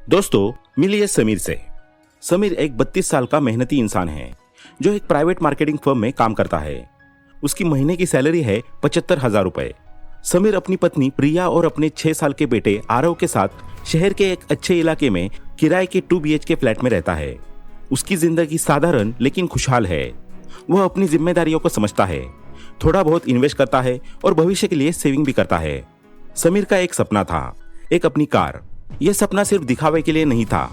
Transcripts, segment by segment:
दोस्तों, मिलिए समीर से। समीर एक 32 साल का मेहनती इंसान है जो एक प्राइवेट मार्केटिंग फर्म में काम करता है। उसकी महीने की सैलरी है 75,000 रुपए। समीर अपनी पत्नी प्रिया और अपने 6 साल के बेटे आरव के साथ शहर के एक अच्छे इलाके में किराए के 2 BHK फ्लैट में रहता है। उसकी जिंदगी साधारण लेकिन खुशहाल है। वह अपनी जिम्मेदारियों को समझता है, थोड़ा बहुत इन्वेस्ट करता है और भविष्य के लिए सेविंग भी करता है। समीर का एक सपना था, एक अपनी कार। यह सपना सिर्फ दिखावे के लिए नहीं था।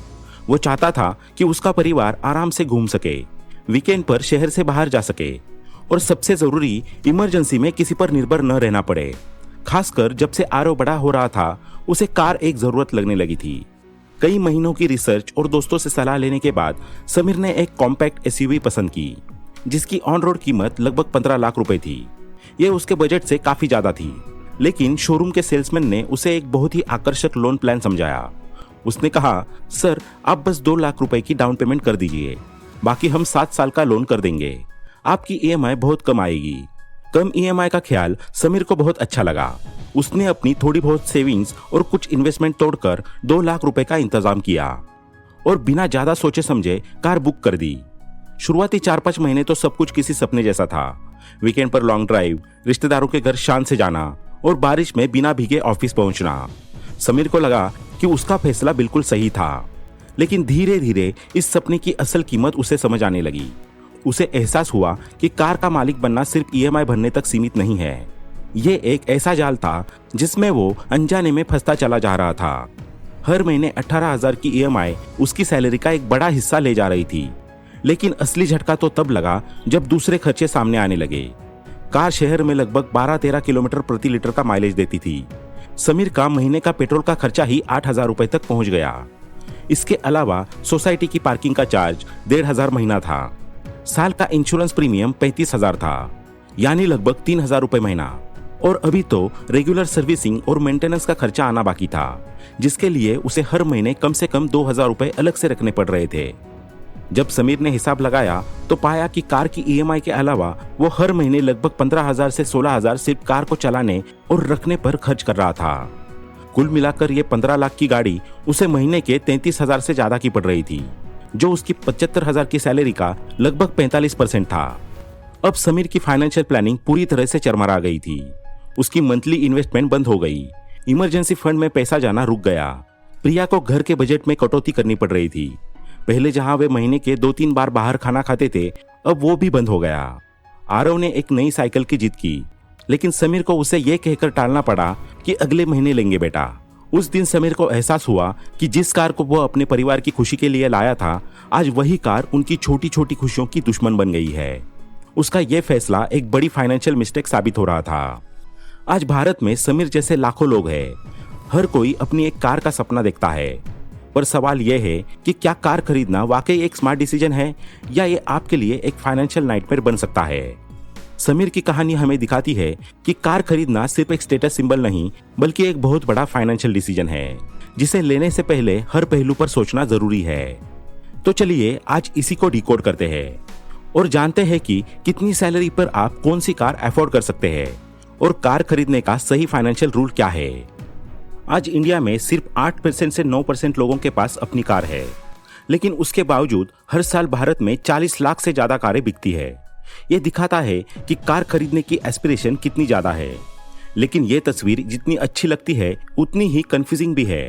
वो चाहता था कि उसका परिवार आराम से घूम सके, वीकेंड पर शहर से बाहर जा सके और सबसे जरूरी इमरजेंसी में किसी पर निर्भर न रहना पड़े। खासकर जब से आरव बड़ा हो रहा था, उसे कार एक जरूरत लगने लगी थी। कई महीनों की रिसर्च और दोस्तों से सलाह लेने के बाद समीर ने एक कॉम्पैक्ट SUV पसंद की, जिसकी ऑन रोड कीमत लगभग 15 लाख रुपए थी। यह उसके बजट से काफी ज्यादा थी, लेकिन शोरूम के सेल्समैन ने उसे एक बहुत ही आकर्षक लोन प्लान समझाया। उसने कहा, सर आप बस 2 लाख रुपए की डाउन पेमेंट कर दीजिए, बाकी हम 7 साल का लोन कर देंगे। आपकी EMI बहुत कम आएगी। कम EMI का ख्याल समीर को बहुत अच्छा लगा। उसने अपनी थोड़ी बहुत सेविंग्स और कुछ इन्वेस्टमेंट तोड़कर 2 लाख रुपए का इंतजाम किया और बिना ज्यादा सोचे समझे कार बुक कर दी। शुरुआती 4-5 महीने तो सब कुछ किसी सपने जैसा था। वीकेंड पर लॉन्ग ड्राइव, रिश्तेदारों के घर शान से जाना और बारिश में बिना भीगे ऑफिस पहुंचना। समीर को लगा कि उसका फैसला बिल्कुल सही था, लेकिन धीरे धीरे इस सपने की असल कीमत उसे समझ आने लगी। उसे एहसास हुआ कि कार का मालिक बनना सिर्फ EMI भरने तक सीमित नहीं है। ये एक ऐसा जाल था जिसमें वो अनजाने में फंसता चला जा रहा था। हर महीने 18,000 की EMI उसकी सैलरी का एक बड़ा हिस्सा ले जा रही थी। लेकिन असली झटका तो तब लगा जब दूसरे खर्चे सामने आने लगे। कार शहर में लगभग 12-13 किलोमीटर प्रति लीटर का माइलेज देती थी। समीर का महीने का पेट्रोल का खर्चा ही 8,000 रुपए तक पहुंच गया। इसके अलावा सोसाइटी की पार्किंग का चार्ज 1,500 महीना था। साल का इंश्योरेंस प्रीमियम 35,000 था, यानी लगभग 3,000 रुपए महीना। और अभी तो रेगुलर सर्विसिंग और मेंटेनेंस का खर्चा आना बाकी था, जिसके लिए उसे हर महीने कम से कम 2,000 रुपए अलग से रखने पड़ रहे थे। जब समीर ने हिसाब लगाया तो पाया कि कार की EMI के अलावा वो हर महीने लगभग 15,000 से 16,000 सिर्फ कार को चलाने और रखने पर खर्च कर रहा था। कुल मिलाकर ये 15 लाख की गाड़ी उसे महीने के 33,000 से ज्यादा की पड़ रही थी, जो उसकी 75,000 की सैलरी का लगभग 45% था। अब समीर की फाइनेंशियल प्लानिंग पूरी तरह से चरमरा गई थी। उसकी मंथली इन्वेस्टमेंट बंद हो गई, इमरजेंसी फंड में पैसा जाना रुक गया। प्रिया को घर के बजट में कटौती करनी पड़ रही थी। पहले जहां वे महीने के 2-3 बार बाहर खाना खाते थे, अब वो भी बंद हो गया। आरव ने एक नई साइकिल की जिद की, लेकिन समीर को उसे यह कहकर टालना पड़ा कि अगले महीने लेंगे बेटा। उस दिन समीर को एहसास हुआ कि जिस कार को वो अपने परिवार की खुशी के लिए लाया था, आज वही कार उनकी छोटी छोटी खुशियों की दुश्मन बन गई है। उसका यह फैसला एक बड़ी फाइनेंशियल मिस्टेक साबित हो रहा था। आज भारत में समीर जैसे लाखों लोग हैं। हर कोई अपनी एक कार का सपना देखता है, पर सवाल यह है कि क्या कार खरीदना वाकई एक स्मार्ट डिसीजन है या ये आपके लिए एक फाइनेंशियल नाइटमेयर बन सकता है। समीर की कहानी हमें दिखाती है कि कार खरीदना सिर्फ एक स्टेटस सिंबल नहीं, बल्कि एक बहुत बड़ा फाइनेंशियल डिसीजन है, जिसे लेने से पहले हर पहलू पर सोचना जरूरी है। तो चलिए आज इसी को डिकोड करते हैं और जानते हैं कि कितनी सैलरी पर आप कौन सी कार अफोर्ड कर सकते हैं और कार खरीदने का सही फाइनेंशियल रूल क्या है। आज इंडिया में सिर्फ 8% से 9% लोगों के पास अपनी कार है, लेकिन उसके बावजूद हर साल भारत में 40 लाख से ज्यादा कारें बिकती है। यह दिखाता है कि कार खरीदने की एस्पिरेशन कितनी ज्यादा है। लेकिन यह तस्वीर जितनी अच्छी लगती है, उतनी ही कंफ्यूजिंग भी है,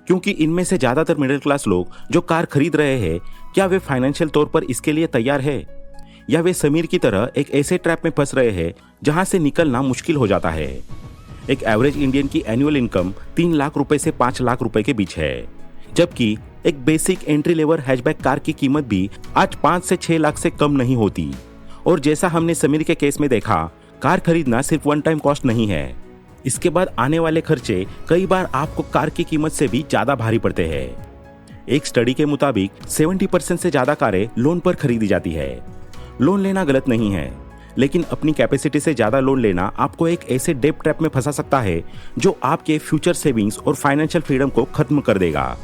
क्योंकि इनमें से ज्यादातर मिडिल क्लास लोग जो कार खरीद रहे हैं, क्या वे फाइनेंशियल तौर पर इसके लिए तैयार है, या वे समीर की तरह एक ऐसे ट्रैप में फंस रहे हैं जहां से निकलना मुश्किल हो जाता है। एक एवरेज इंडियन की एनुअल इनकम 3 लाख रुपए से 5 लाख रुपए के बीच है, जबकि एक basic entry level hatchback car की कीमत भी आज 5 से 6 लाख से कम नहीं होती। और जैसा हमने समीर के केस में देखा, कार खरीदना सिर्फ वन टाइम कॉस्ट नहीं है। इसके बाद आने वाले खर्चे कई बार आपको कार की कीमत से भी ज्यादा भारी पड़ते हैं। एक स्टडी के मुताबिक 70% से ज्यादा कारें लोन पर खरीदी जाती है। लोन लेना गलत नहीं है, लेकिन अपनी कैपेसिटी से ज्यादा लोन लेना आपको एक ऐसे डेब्ट ट्रैप में फंसा सकता है जो आपके फ्यूचर सेविंग्स और फाइनेंशियल फ्रीडम को खत्म कर देगा।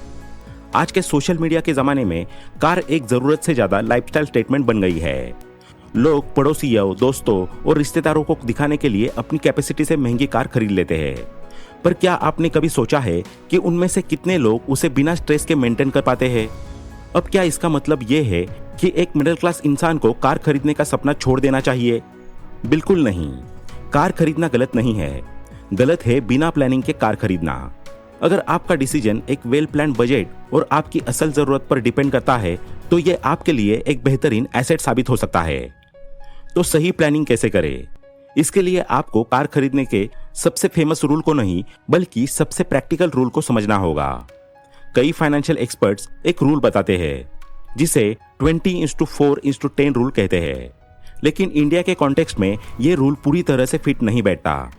आज के सोशल मीडिया के जमाने में कार एक जरूरत से ज्यादा लाइफस्टाइल स्टेटमेंट बन गई है। लोग पड़ोसियों, दोस्तों और रिश्तेदारों को दिखाने के लिए अपनी कैपेसिटी से महंगी कार खरीद लेते हैं। पर क्या आपने कभी सोचा है कि उनमें से कितने लोग उसे बिना स्ट्रेस के मेंटेन कर पाते हैं? अब क्या इसका मतलब ये है कि एक मिडिल क्लास इंसान को कार खरीदने का सपना छोड़ देना चाहिए? बिल्कुल नहीं। कार खरीदना गलत नहीं है, गलत है बिना प्लानिंग के कार खरीदना। अगर आपका डिसीजन एक वेल प्लान बजट और आपकी असल जरूरत पर डिपेंड करता है तो ये आपके लिए एक बेहतरीन एसेट साबित हो सकता है। तो सही प्लानिंग कैसे करें? इसके लिए आपको कार खरीदने के सबसे फेमस रूल को नहीं बल्कि सबसे प्रैक्टिकल रूल को समझना होगा। कई फाइनेंशियल एक्सपर्ट्स एक रूल बताते हैं जिसे 20:4:10 रूल कहते हैं, लेकिन इंडिया के कॉन्टेक्स्ट में ये रूल पूरी तरह से फिट नहीं बैठता,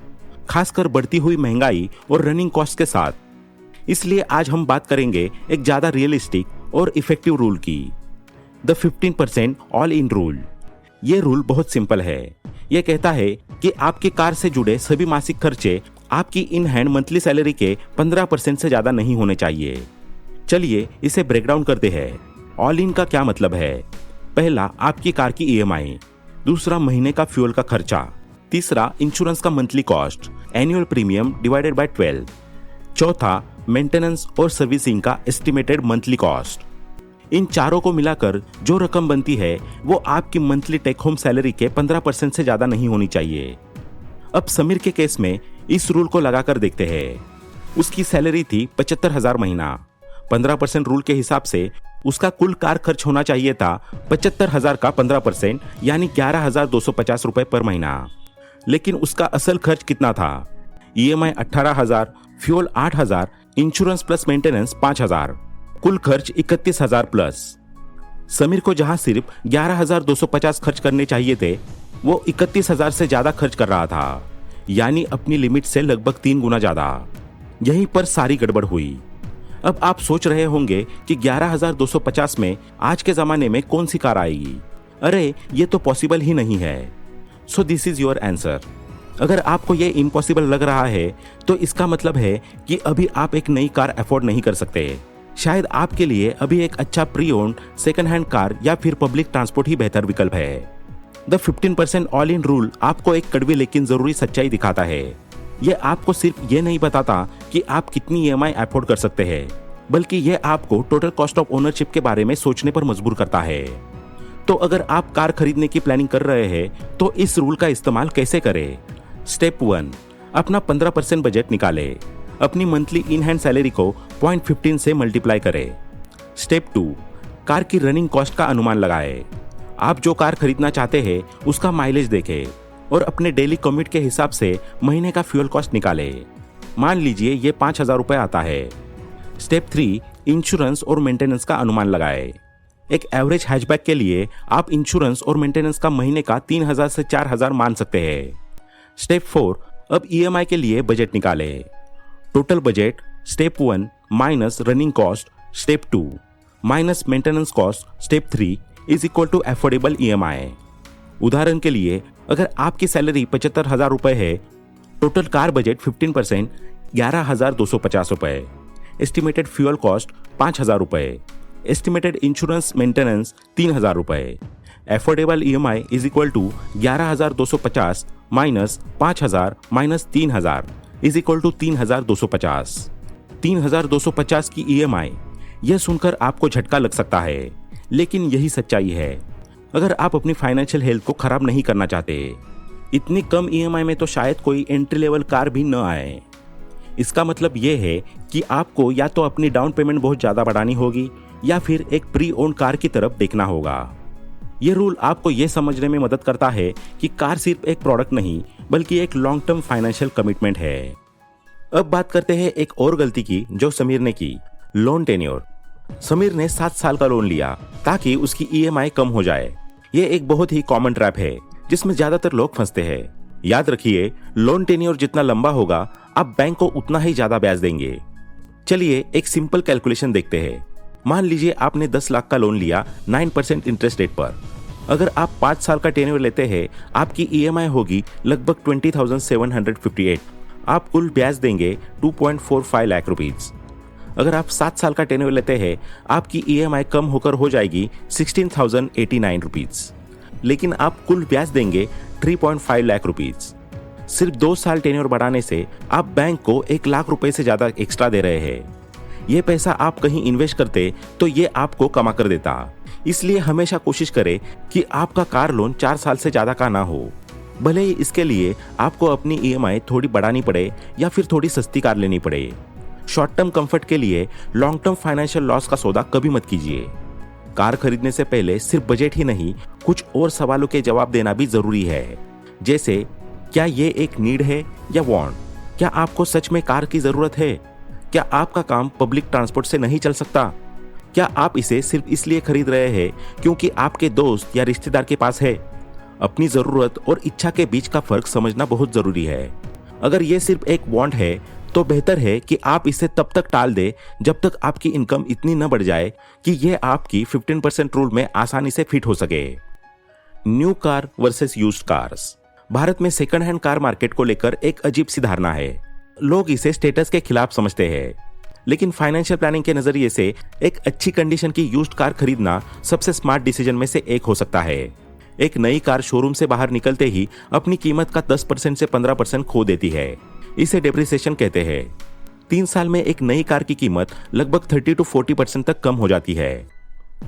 खासकर बढ़ती हुई महंगाई और रनिंग कॉस्ट के साथ। इसलिए आज हम बात करेंगे एक ज्यादा रियलिस्टिक और इफेक्टिव रूल की, द 15% ऑल इन रूल। ये रूल बहुत सिंपल है। यह कहता है कि आपकी कार से जुड़े सभी मासिक खर्चे आपकी इन हैंड मंथली सैलरी के 15% से ज्यादा नहीं होने चाहिए। चलिए इसे ब्रेक डाउन करते हैं। ऑल इन का क्या मतलब है? पहला, आपकी कार की ईएमआई। दूसरा, महीने का फ्यूल का खर्चा। तीसरा, इंश्योरेंस का monthly cost, annual premium divided by 12। चौथा, मेंटेनेंस और सर्विसिंग का एस्टिमेटेड मंथली कॉस्ट। इन चारों को मिलाकर जो रकम बनती है वो आपकी मंथली टेक होम सैलरी के 15% से ज्यादा नहीं होनी चाहिए। अब समीर के केस में इस रूल को लगाकर देखते हैं। उसकी सैलरी थी 75,000 महीना। 15% रूल के हिसाब से उसका कुल कार खर्च होना चाहिए था 75,000 का 15% यानी 11,250 रुपए पर महीना। लेकिन उसका असल खर्च कितना था? EMI 18,000, fuel 8,000, insurance plus maintenance 5,000, कुल खर्च 31,000 प्लस। समीर को जहां सिर्फ 11,250 खर्च करने चाहिए थे वो 31,000 से ज्यादा खर्च कर रहा था, यानी अपनी लिमिट से लगभग 3 गुना ज्यादा। यहीं पर सारी गड़बड़ हुई। अब आप सोच रहे होंगे कि 11,250 में आज के जमाने में कौन सी कार आएगी? अरे ये तो पॉसिबल ही नहीं है। So this is your answer. अगर आपको ये इम्पॉसिबल लग रहा है तो इसका मतलब है कि अभी आप एक नई कार अफोर्ड नहीं कर सकते। शायद आपके लिए अभी एक अच्छा pre owned second hand car या फिर पब्लिक ट्रांसपोर्ट ही बेहतर विकल्प है। द 15% ऑल इन रूल आपको एक कड़वी लेकिन जरूरी सच्चाई दिखाता है। यह आपको सिर्फ ये नहीं बताता कि आप कितनी ईएमआई अफोर्ड कर सकते हैं, बल्कि यह आपको टोटल कॉस्ट ऑफ ओनरशिप के बारे में सोचने पर मजबूर करता है। तो अगर आप कार खरीदने की प्लानिंग कर रहे हैं तो इस रूल का इस्तेमाल कैसे करें? स्टेप 1, अपना 15% बजट निकालें। अपनी मंथली इन हैंड सैलरी को 0.15 से मल्टीप्लाई करें। स्टेप 2, कार की रनिंग कॉस्ट का अनुमान लगाएं। आप जो कार खरीदना चाहते हैं उसका माइलेज देखें और अपने डेली कम्यूट के हिसाब से महीने का फ्यूल कॉस्ट निकालें। मान लीजिए ये 5,000 रुपए आता है। स्टेप 3, इंश्योरेंस और मेंटेनेंस का अनुमान लगाएं। एक एवरेज हैचबैक के लिए आप इंश्योरेंस और मेंटेनेंस का महीने का 3,000 से 4,000 मान सकते हैं। स्टेप 4, अब ईएमआई के लिए बजट निकालें। Total budget step 1 minus running cost step 2 minus maintenance cost step 3 is equal to affordable EMI. उदाहरण के लिए अगर आपकी सैलरी 75,000 रुपए है, टोटल कार बजट 15% 11,250 रुपए, एस्टिमेटेड फ्यूल कॉस्ट 5,000 रुपए, एस्टिमेटेड इंश्योरेंस मेंटेनेंस 3,000 रुपए, affordable EMI is equal to 11,250 minus 5,000 minus 3,000 is equal to 3,250। 3,250 की ईएमआई, यह सुनकर आपको झटका लग सकता है, लेकिन यही सच्चाई है। अगर आप अपनी फाइनेंशियल हेल्थ को खराब नहीं करना चाहते, इतनी कम ईएमआई में तो शायद कोई एंट्री लेवल कार भी न आए। इसका मतलब यह है कि आपको या तो अपनी डाउन पेमेंट बहुत ज़्यादा बढ़ानी होगी या फिर एक प्री ओन्ड कार की तरफ देखना होगा। ये रूल आपको ये समझने में मदद करता है कि कार सिर्फ एक प्रोडक्ट नहीं बल्कि एक लॉन्ग टर्म फाइनेंशियल कमिटमेंट है। अब बात करते हैं एक और गलती की जो समीर ने की, लोन टेन्योर। समीर ने 7 साल का लोन लिया ताकि उसकी ईएमआई कम हो जाए। ये एक बहुत ही कॉमन ट्रैप है जिसमें ज्यादातर लोग फंसते हैं। याद रखिए, लोन टेन्योर जितना लंबा होगा आप बैंक को उतना ही ज्यादा ब्याज देंगे। चलिए एक सिंपल कैलकुलेशन देखते हैं। मान लीजिए आपने 10 लाख का लोन लिया 9% इंटरेस्ट रेट पर। अगर आप 5 साल का टेन्योर लेते हैं आपकी ईएमआई होगी लगभग 20,758। आप कुल ब्याज देंगे 2.45 लाख रुपीज। अगर आप 7 साल का टेन्योर लेते हैं आपकी ईएमआई कम होकर हो जाएगी 16,089 रुपीज, लेकिन आप कुल ब्याज देंगे 3.5 लाख रुपीज। सिर्फ 2 साल टेन्योर बढ़ाने से आप बैंक को 1 लाख रुपए से ज्यादा एक्स्ट्रा दे रहे हैं। ये पैसा आप कहीं इन्वेस्ट करते तो ये आपको कमा कर देता। इसलिए हमेशा कोशिश करें कि आपका कार लोन 4 साल से ज्यादा का ना हो। भले ही इसके लिए आपको अपनी ईएमआई थोड़ी बढ़ानी पड़े या फिर थोड़ी सस्ती कार लेनी पड़े। शॉर्ट टर्म कंफर्ट के लिए लॉन्ग टर्म फाइनेंशियल लॉस का सौदा कभी मत कीजिए। कार खरीदने से पहले सिर्फ बजट ही नहीं, कुछ और सवालों के जवाब देना भी जरूरी है। जैसे, क्या ये एक नीड है या वांट? क्या आपको सच में कार की जरूरत है? क्या आपका काम पब्लिक ट्रांसपोर्ट से नहीं चल सकता? क्या आप इसे सिर्फ इसलिए खरीद रहे हैं क्योंकि आपके दोस्त या रिश्तेदार के पास है? अपनी जरूरत और इच्छा के बीच का फर्क समझना बहुत जरूरी है। अगर ये सिर्फ एक वांट है तो बेहतर है कि आप इसे तब तक टाल दें जब तक आपकी इनकम इतनी न बढ़ जाए कि ये आपकी 15% रूल में आसानी से फिट हो सके। New car versus used cars. Bharat में सेकंड हैंड कार मार्केट को लेकर एक अजीब सी धारणा है। लोग इसे स्टेटस के खिलाफ समझते हैं, लेकिन फाइनेंशियल प्लानिंग के नजरिए से एक अच्छी कंडीशन की यूज्ड कार खरीदना सबसे स्मार्ट डिसीजन में से एक हो सकता है। एक नई कार शोरूम से बाहर निकलते ही अपनी कीमत का 10% से 15% खो देती है। इसे डेप्रिसिएशन कहते हैं। 3 साल में एक नई कार की कीमत लगभग 30 to 40% तक कम हो जाती है।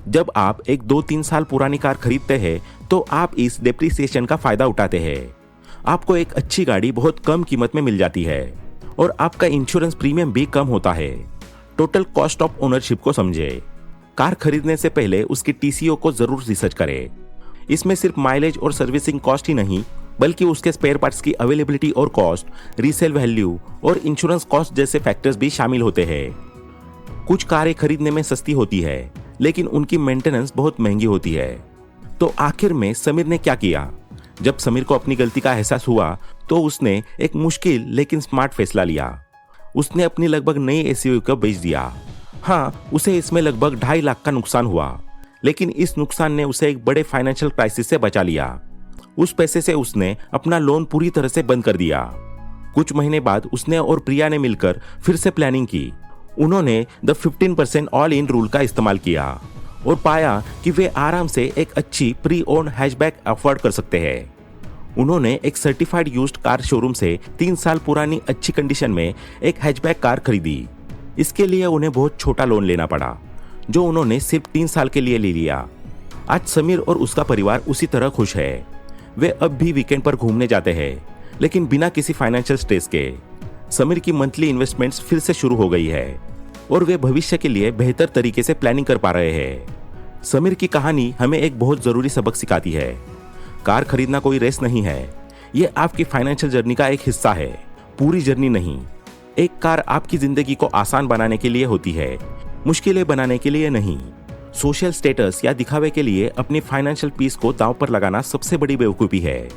जब आप एक 2-3 साल पुरानी कार खरीदते हैं तो आप इस डेप्रिसिएशन का फायदा उठाते हैं। आपको एक अच्छी गाड़ी बहुत कम कीमत में मिल जाती है और आपका इंश्योरेंस प्रीमियम भी कम होता है। टोटल कॉस्ट ऑफ ओनरशिप को समझे। कार खरीदने से पहले उसकी टीसीओ को जरूर रिसर्च करें। इसमें सिर्फ माइलेज और सर्विसिंग कॉस्ट ही नहीं, बल्कि उसके स्पेयर पार्ट्स की अवेलेबिलिटी और कॉस्ट, रीसेल वैल्यू और इंश्योरेंस कॉस्ट जैसे फैक्टर्स भी शामिल होते हैं। कुछ कारें खरीदने में सस्ती होती है, लेकिन उनकी मेंटेनेंस बहुत महंगी होती है। तो आखिर में समीर ने क्या किया? जब समीर को अपनी गलती का एहसास हुआ तो उसने एक मुश्किल लेकिन स्मार्ट फैसला लिया। उसने अपनी लगभग नई एसयूवी को बेच दिया। हाँ, उसे इसमें लगभग 2.5 लाख का नुकसान हुआ, लेकिन इस नुकसान ने उसे एक बड़े फाइनेंशियल क्राइसिस से बचा लिया। उस पैसे से उसने अपना लोन पूरी तरह से बंद कर दिया। कुछ महीने बाद उसने और प्रिया ने मिलकर फिर से प्लानिंग की। उन्होंने द 15% ऑल इन रूल का इस्तेमाल किया और पाया कि वे आराम से एक अच्छी प्री ओन्ड हैचबैक अफोर्ड कर सकते हैं। उन्होंने एक सर्टिफाइड यूज्ड कार शोरूम से 3 साल पुरानी अच्छी कंडीशन में एक हैचबैक कार खरीदी। इसके लिए उन्हें बहुत छोटा लोन लेना पड़ा, जो उन्होंने सिर्फ 3 साल के लिए ले लिया। आज समीर और उसका परिवार उसी तरह खुश है। वे अब भी वीकेंड पर घूमने जाते हैं, लेकिन बिना किसी फाइनेंशियल स्ट्रेस के। समीर की मंथली इन्वेस्टमेंट्स फिर से शुरू हो गई है और वे भविष्य के लिए बेहतर तरीके से प्लानिंग कर पा रहे हैं। समीर की कहानी हमें एक बहुत जरूरी सबक सिखाती है। कार खरीदना कोई रेस नहीं है, ये आपकी फाइनेंशियल जर्नी का एक हिस्सा है, पूरी जर्नी नहीं। एक कार आपकी जिंदगी को आसान बनाने के लिए होती है, मुश्किलें बनाने के लिए नहीं। सोशल स्टेटस या दिखावे के लिए अपनी फाइनेंशियल पीस को दांव पर लगाना सबसे बड़ी बेवकूफ़ी है।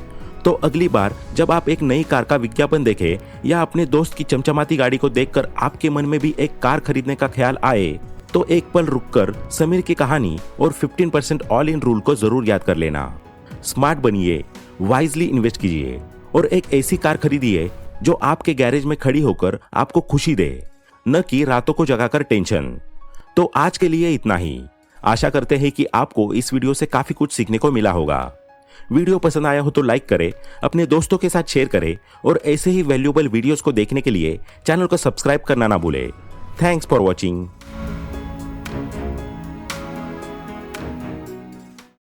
तो अगली बार जब आप एक नई कार का विज्ञापन देखें या अपने दोस्त की चमचमाती गाड़ी को देखकर आपके मन में भी एक कार खरीदने का ख्याल आए, तो एक पल रुककर समीर की कहानी और 15% ऑल इन रूल को जरूर याद कर लेना। स्मार्ट बनिए, वाइजली इन्वेस्ट कीजिए और एक ऐसी कार खरीदिए जो आपके गैरेज में खड़ी होकर आपको खुशी दे, न कि रातों को जगाकर टेंशन। तो आज के लिए इतना ही। आशा करते हैं कि आपको इस वीडियो से काफी कुछ सीखने को मिला होगा। वीडियो पसंद आया हो तो लाइक करें, अपने दोस्तों के साथ शेयर करें और ऐसे ही वैल्यूएबल वीडियोस को देखने के लिए चैनल को सब्सक्राइब करना ना भूलें। Thanks for watching.